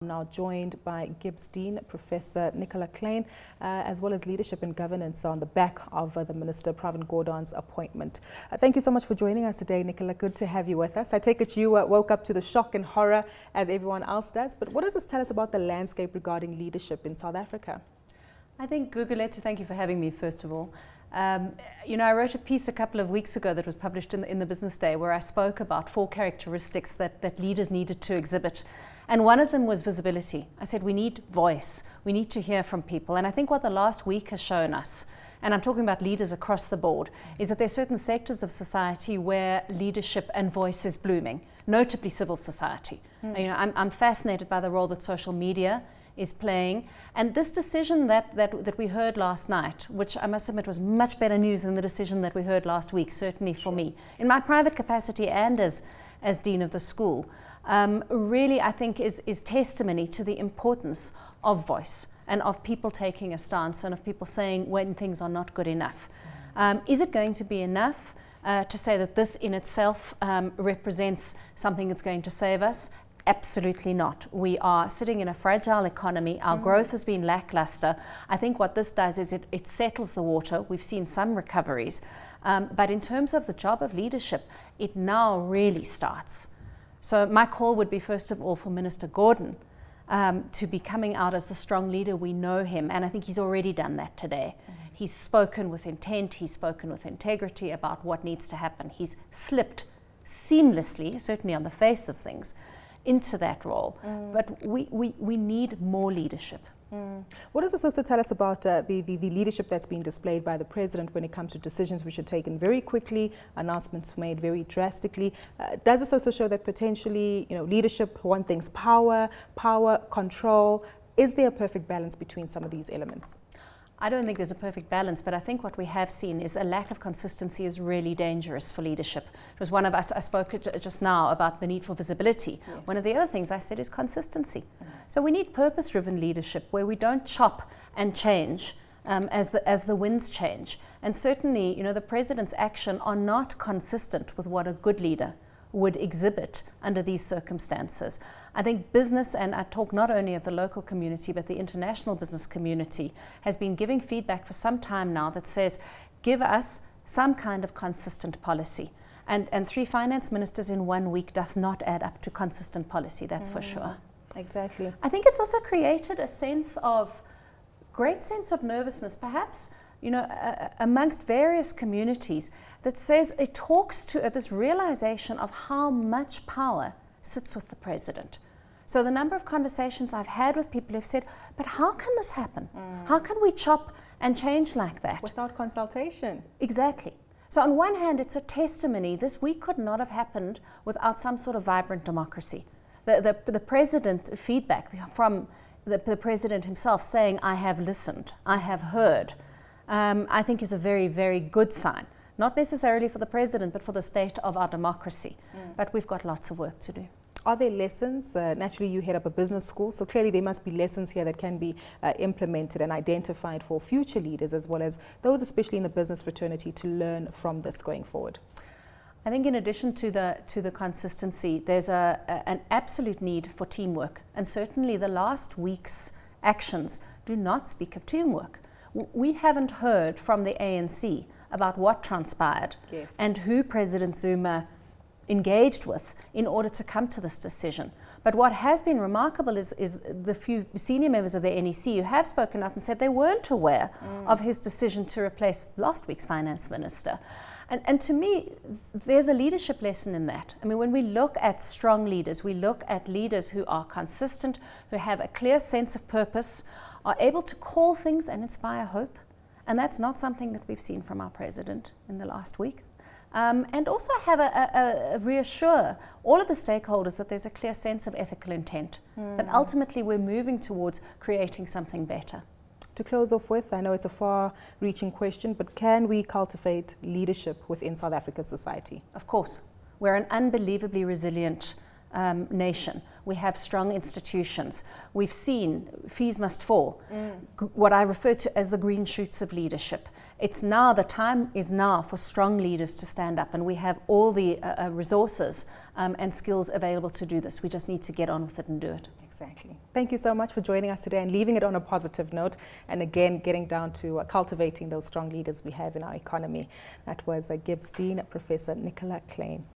now joined by GIBS Dean, Professor Nicola Kleyn, as well as Leadership and Governance on the back of the Minister Pravin Gordhan's appointment. Thank you so much for joining us today, Nicola. Good to have you with us. I take it you woke up to the shock and horror as everyone else does, but what does this tell us about the landscape regarding leadership in South Africa? I think, Gugulethu, thank you for having me, first of all. I wrote a piece a couple of weeks ago that was published in the Business Day where I spoke about 4 characteristics that leaders needed to exhibit. And one of them was visibility. I said we need voice. We need to hear from people. And I think what the last week has shown us, and I'm talking about leaders across the board, is that there are certain sectors of society where leadership and voice is blooming, notably civil society. I'm fascinated by the role that social media is playing. And this decision that we heard last night, which I must admit was much better news than the decision that we heard last week, certainly for me, in my private capacity and as Dean of the school, really I think is testimony to the importance of voice and of people taking a stance and of people saying when things are not good enough. Is it going to be enough to say that this in itself represents something that's going to save us? Absolutely not. We are sitting in a fragile economy. Our growth has been lackluster. I think what this does is it settles the water. We've seen some recoveries. But in terms of the job of leadership, it now really starts. So my call would be, first of all, for Minister Gordhan to be coming out as the strong leader. We know him, and I think he's already done that today. He's spoken with intent. He's spoken with integrity about what needs to happen. He's slipped seamlessly, certainly on the face of things, into that role. But we need more leadership. What does this also tell us about the leadership that's been displayed by the President when it comes to decisions which are taken very quickly, announcements made very drastically? Does this also show that potentially, leadership, one thing's power, control? Is there a perfect balance between some of these elements? I don't think there's a perfect balance, but I think what we have seen is a lack of consistency is really dangerous for leadership. It was one of us, I spoke just now about the need for visibility. Yes. One of the other things I said is consistency. So we need purpose-driven leadership where we don't chop and change as the winds change. And certainly, the President's action are not consistent with what a good leader would exhibit under these circumstances. I think business, and I talk not only of the local community, but the international business community, has been giving feedback for some time now that says, give us some kind of consistent policy. And 3 finance ministers in 1 week doth not add up to consistent policy, that's for sure. Exactly. I think it's also created a great sense of nervousness, perhaps, amongst various communities, that says it talks to this realization of how much power sits with the President. So the number of conversations I've had with people who've said, but how can this happen? How can we chop and change like that? Without consultation. Exactly. So on one hand, it's a testimony. This week could not have happened without some sort of vibrant democracy. The President feedback from the President himself saying, I have listened, I have heard, I think is a very, very good sign. Not necessarily for the President, but for the state of our democracy. But we've got lots of work to do. Are there lessons? Naturally, you head up a business school, so clearly there must be lessons here that can be implemented and identified for future leaders, as well as those, especially in the business fraternity, to learn from this going forward. I think in addition to the consistency, there's an absolute need for teamwork. And certainly the last week's actions do not speak of teamwork. We haven't heard from the ANC about what transpired and who President Zuma engaged with in order to come to this decision. But what has been remarkable is the few senior members of the NEC who have spoken up and said they weren't aware of his decision to replace last week's finance minister. And to me, there's a leadership lesson in that. I mean, when we look at strong leaders, we look at leaders who are consistent, who have a clear sense of purpose, are able to call things and inspire hope. And that's not something that we've seen from our President in the last week. And also have reassure all of the stakeholders that there's a clear sense of ethical intent, that ultimately we're moving towards creating something better. To close off with, I know it's a far-reaching question, but can we cultivate leadership within South Africa's society? Of course. We're an unbelievably resilient nation. We have strong institutions. We've seen fees must fall, what I refer to as the green shoots of leadership. It's now, the time is now for strong leaders to stand up, and we have all the resources and skills available to do this. We just need to get on with it and do it. Exactly. Thank you so much for joining us today and leaving it on a positive note. And again, getting down to cultivating those strong leaders we have in our economy. That was GIBS Dean, Professor Nicola Kleyn.